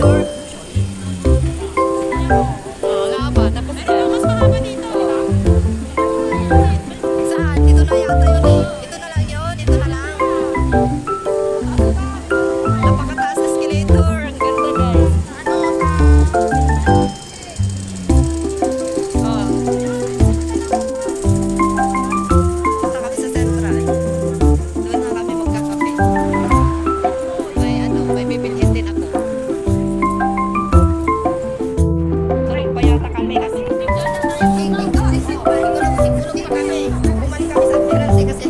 escalator. Oh, nga ba? Tapos mas mahaba dito, di ba? Saan? Dito na yata yun eh. Ito na lang yun. Ito na lang. Napakataas na escalator. Ang ganda guys. Oh. Punta kami sa Central. Doon na kami magkakape. May bibilhin din ako. Tuloy pa yata kami kasi bumalik kami sa Firenze kasi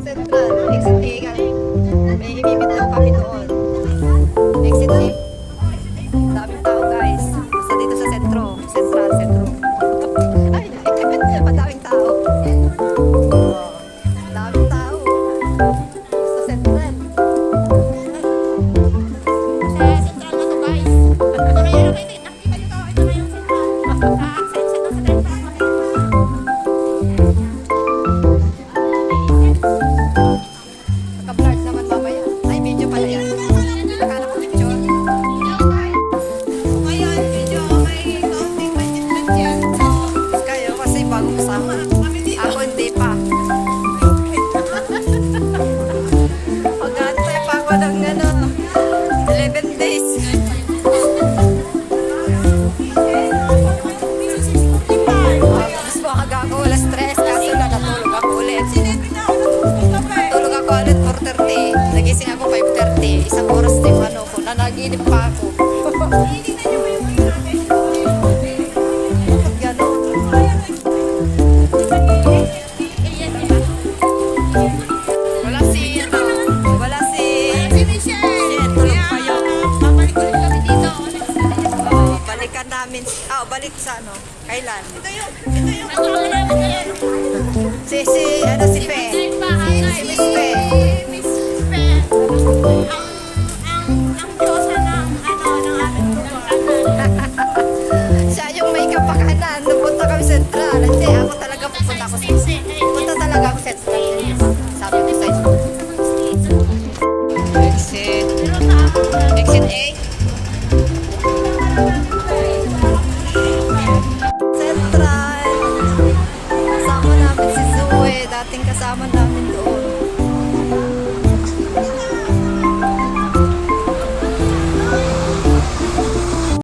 Central, exit A kami. May imimit daw kami doon. Exit A. Daming tao guys. Basta dito sa sentro. Sentro. Ay, madaming tao. Oh, daming tao. Sa Central. Central na to guys. Ito na yung active ito. Ito na yung Central. Naka-blurred naman mamaya. Ay, video pala yan. Nakala ko picture. Ngayon, medyo may kaunting budget yan. Kayo kasi bagong sama. Ako hindi pa. Mag-aantay pa ako ng 11 days. Mas maaga ako, wala stress. Kaso na natulog ako ulit. Natulog ako ulit 4:30. Nagising ako 5:30. Isang oras din ko. Nanaginip pa ako. Ganon. Wala si Shit, tulog pa yun. Babalik ulit kami dito. Oh, balikan namin. Balik sa kailan? Natulungan namin ngayon. Si Fe. Si Miss Fe. Miss Fe. Ang Diyosa ng aming lugar. Siya yung may kapakanan. Napunta kami Central. Hindi, ako talaga pupunta ako sa punta talaga ako Central. Sabi ko sa inyo. Exit A. Central. Kasama namin si Zoe. Dating kasama namin doon.